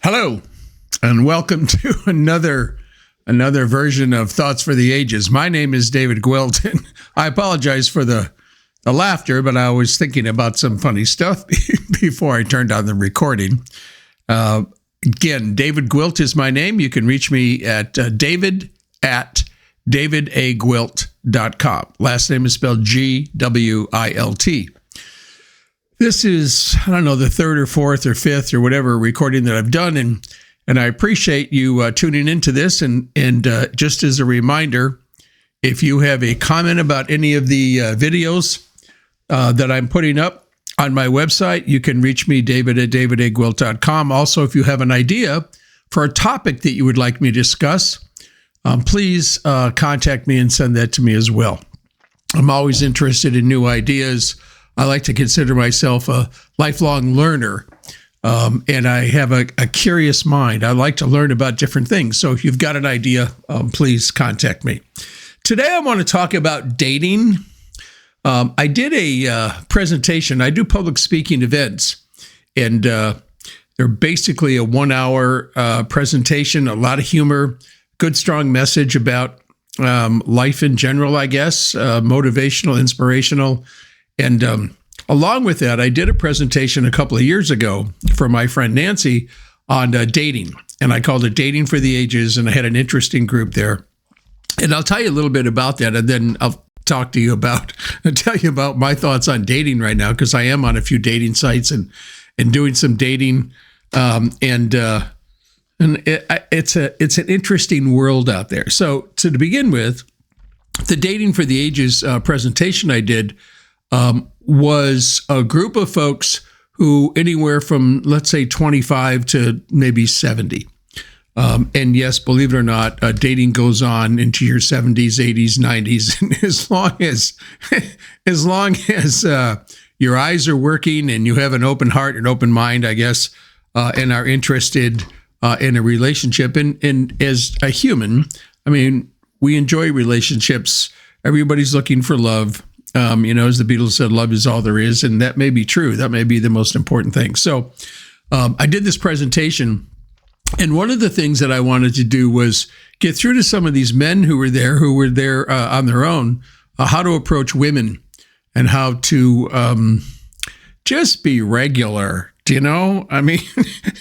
Hello, and welcome to another version of Thoughts for the Ages. My name is David Gwilt, and I apologize for the laughter, but I was thinking about some funny stuff before I turned on the recording. Again, David Gwilt is my name. You can reach me at david@davidagwilt.com. Last name is spelled Gwilt. This is, I don't know, the third or fourth or fifth or whatever recording that I've done, and I appreciate you tuning into this. And just as a reminder, if you have a comment about any of the videos that I'm putting up on my website, you can reach me, david@davidagwilt.com. Also, if you have an idea for a topic that you would like me to discuss, please contact me and send that to me as well. I'm always interested in new ideas. I like to consider myself a lifelong learner, and I have a curious mind. I like to learn about different things. So if you've got an idea, please contact me. Today, I want to talk about dating. I did a presentation. I do public speaking events, and they're basically a 1-hour presentation, a lot of humor, good, strong message about life in general, I guess, motivational, inspirational. And along with that, I did a presentation a couple of years ago for my friend Nancy on dating, and I called it Dating for the Ages, and I had an interesting group there. And I'll tell you a little bit about that, and then I'll tell you about my thoughts on dating right now, because I am on a few dating sites and doing some dating, and it's an interesting world out there. So to begin with, the Dating for the Ages presentation I did was a group of folks who anywhere from, let's say, 25 to maybe 70. And yes, believe it or not, dating goes on into your 70s, 80s, 90s. And as long as your eyes are working and you have an open heart and open mind, I guess, and are interested in a relationship. And as a human, I mean, we enjoy relationships. Everybody's looking for love. As the Beatles said, love is all there is. And that may be true. That may be the most important thing. So I did this presentation. And one of the things that I wanted to do was get through to some of these men who were there on their own, how to approach women and how to just be regular. Do you know? I mean,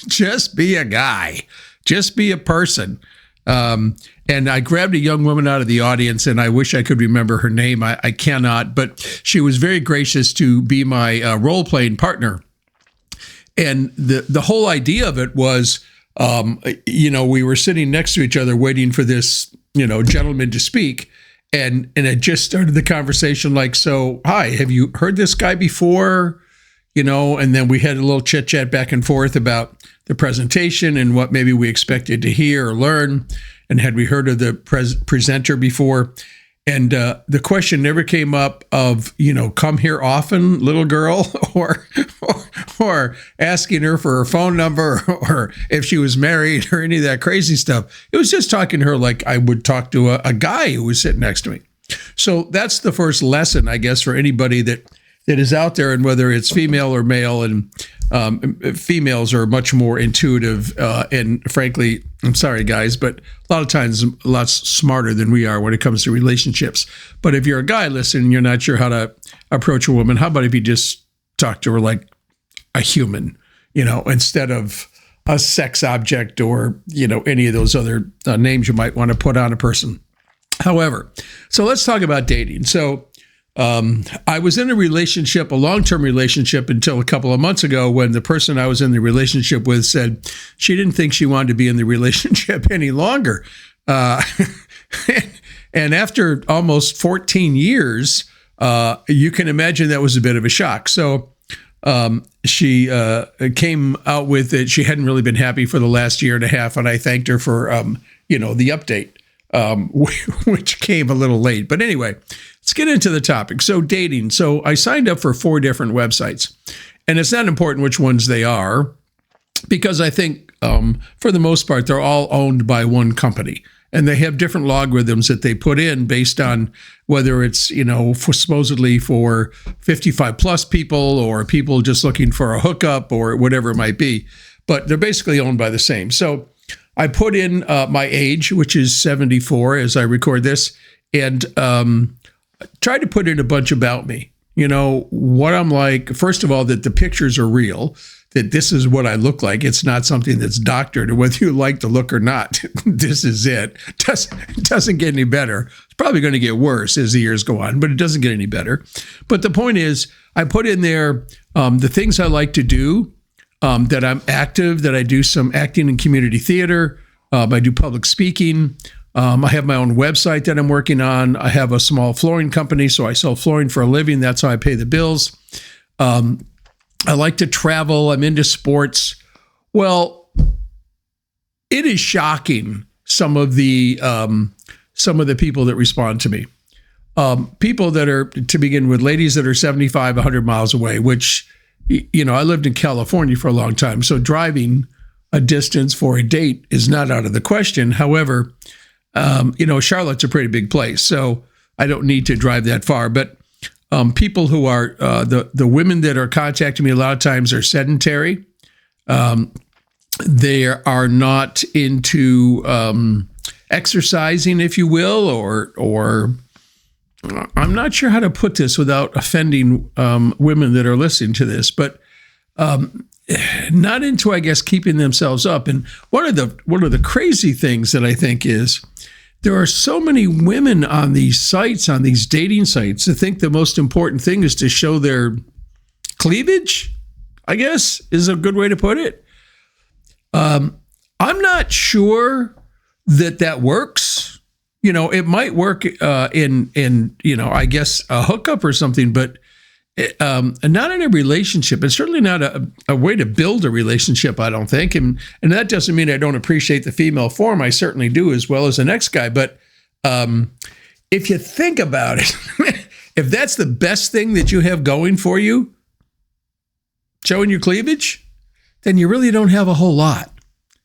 just be a guy, just be a person. And I grabbed a young woman out of the audience, and I wish I could remember her name. I cannot, but she was very gracious to be my role-playing partner. And the whole idea of it was, we were sitting next to each other waiting for this, gentleman to speak. And it just started the conversation like, so, hi, have you heard this guy before? And then we had a little chit chat back and forth about the presentation and what maybe we expected to hear or learn. And had we heard of the presenter before? And the question never came up of, come here often, little girl, or asking her for her phone number or if she was married or any of that crazy stuff. It was just talking to her like I would talk to a guy who was sitting next to me. So that's the first lesson, I guess, for anybody that is out there, and whether it's female or male, and females are much more intuitive and frankly, I'm sorry guys, but a lot of times a lot smarter than we are when it comes to relationships. But if you're a guy listening and you're not sure how to approach a woman, how about if you just talk to her like a human, instead of a sex object or, any of those other names you might want to put on a person. However, so let's talk about dating. So I was in a long-term relationship until a couple of months ago, when the person I was in the relationship with said she didn't think she wanted to be in the relationship any longer. And after almost 14 years, you can imagine that was a bit of a shock. So she came out with it. She hadn't really been happy for the last year and a half, and I thanked her for, the update, which came a little late. But anyway, let's get into the topic. So dating. So I signed up for 4 different websites, and it's not important which ones they are, because I think for the most part, they're all owned by one company. And they have different logarithms that they put in based on whether it's, supposedly for 55 plus people or people just looking for a hookup or whatever it might be. but they're basically owned by the same. So I put in my age, which is 74 as I record this, and tried to put in a bunch about me. What I'm like, first of all, that the pictures are real, that this is what I look like. It's not something that's doctored, or whether you like the look or not, this is it. It doesn't get any better. It's probably going to get worse as the years go on, but it doesn't get any better. But the point is, I put in there the things I like to do, that I'm active, that I do some acting in community theater. I do public speaking. I have my own website that I'm working on. I have a small flooring company, so I sell flooring for a living. That's how I pay the bills. I like to travel. I'm into sports. Well, it is shocking, some of the people that respond to me. People that are, to begin with, ladies that are 75, 100 miles away, which, I lived in California for a long time, so driving a distance for a date is not out of the question. However, Charlotte's a pretty big place, so I don't need to drive that far. But people who are, the women that are contacting me a lot of times are sedentary. They are not into exercising, if you will, or I'm not sure how to put this without offending women that are listening to this, but not into, I guess, keeping themselves up. And one of the crazy things that I think is there are so many women on these sites, on these dating sites, that think the most important thing is to show their cleavage, I guess, is a good way to put it. I'm not sure that works. It might work in I guess a hookup or something, but not in a relationship. It's certainly not a way to build a relationship, I don't think. And that doesn't mean I don't appreciate the female form. I certainly do, as well as the next guy. But if you think about it, if that's the best thing that you have going for you, showing your cleavage, then you really don't have a whole lot.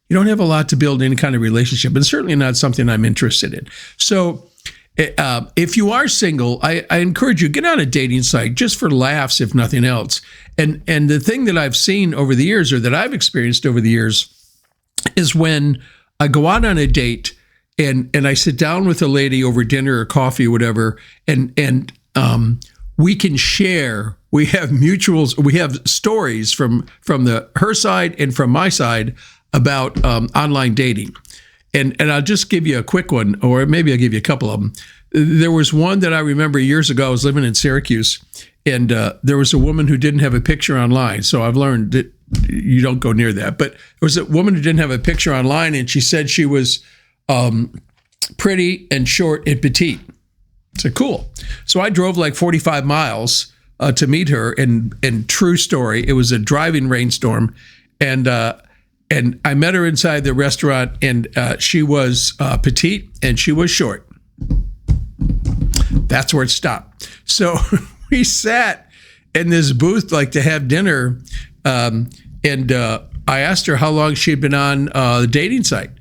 You don't have a lot to build any kind of relationship, and certainly not something I'm interested in. So if you are single, I encourage you, get on a dating site just for laughs, if nothing else. And the thing that I've seen over the years, or that I've experienced over the years, is when I go out on a date and I sit down with a lady over dinner or coffee or whatever, and we can share. We have mutuals. We have stories from her side and from my side about online dating. And I'll just give you a quick one, or maybe I'll give you a couple of them. There was one that I remember years ago. I was living in Syracuse, and there was a woman who didn't have a picture online. So I've learned that you don't go near that. But there was a woman who didn't have a picture online, and she said she was pretty and short and petite. I said, cool. So I drove like 45 miles to meet her, and true story, it was a driving rainstorm, and I met her inside the restaurant, and she was petite and she was short. That's where it stopped. So we sat in this booth like to have dinner, and I asked her how long she had been on the dating site.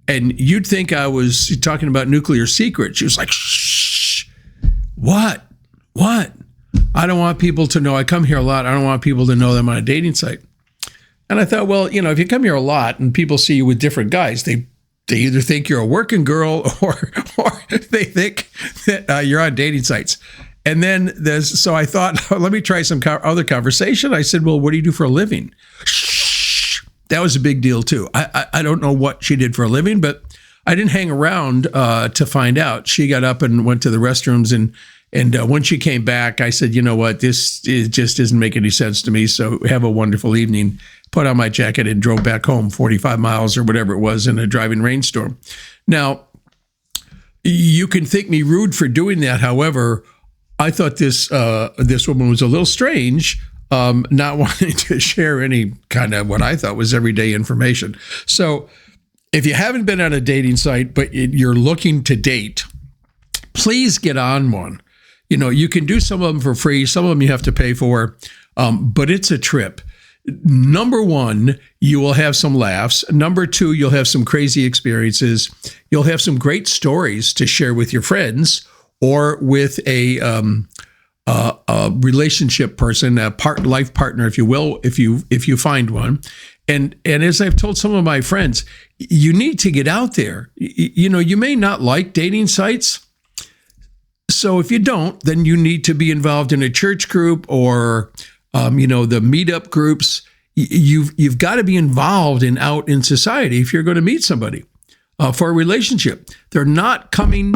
And you'd think I was talking about nuclear secrets. She was like, shh, what? I don't want people to know. I come here a lot. I don't want people to know that I'm on a dating site. And I thought, well, if you come here a lot and people see you with different guys, they either think you're a working girl or they think that you're on dating sites. And then so I thought, let me try some other conversation. I said, well, what do you do for a living? Shh. That was a big deal too. I don't know what she did for a living, but I didn't hang around to find out. She got up and went to the restrooms, and when she came back, I said, you know what, this just doesn't make any sense to me. So have a wonderful evening. Put on my jacket and drove back home 45 miles or whatever it was in a driving rainstorm. Now, you can think me rude for doing that. However, I thought this woman was a little strange, not wanting to share any kind of what I thought was everyday information. So if you haven't been on a dating site, but you're looking to date, please get on one. You can do some of them for free. Some of them you have to pay for, but it's a trip. Number one, you will have some laughs. Number two, you'll have some crazy experiences. You'll have some great stories to share with your friends or with a relationship person, a life partner, if you will, if you find one. And as I've told some of my friends, you need to get out there. You may not like dating sites. So if you don't, then you need to be involved in a church group or, the meetup groups. You've got to be involved and out in society if you're going to meet somebody for a relationship. They're not coming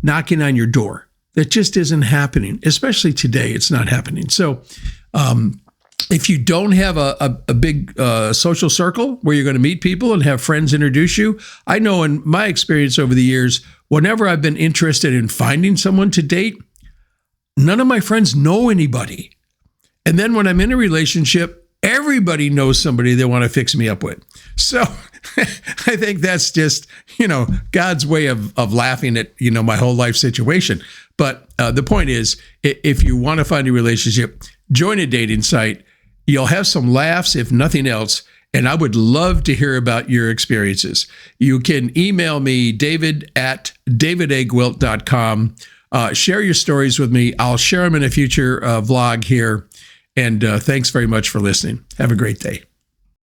knocking on your door. That just isn't happening, especially today. It's not happening. So if you don't have a big social circle where you're going to meet people and have friends introduce you, I know in my experience over the years, whenever I've been interested in finding someone to date, none of my friends know anybody. And then when I'm in a relationship, everybody knows somebody they want to fix me up with. So I think that's just, God's way of laughing at, my whole life situation. But the point is, if you want to find a relationship, join a dating site. You'll have some laughs, if nothing else. And I would love to hear about your experiences. You can email me, david@davidagwilt.com. Share your stories with me. I'll share them in a future vlog here. And thanks very much for listening. Have a great day.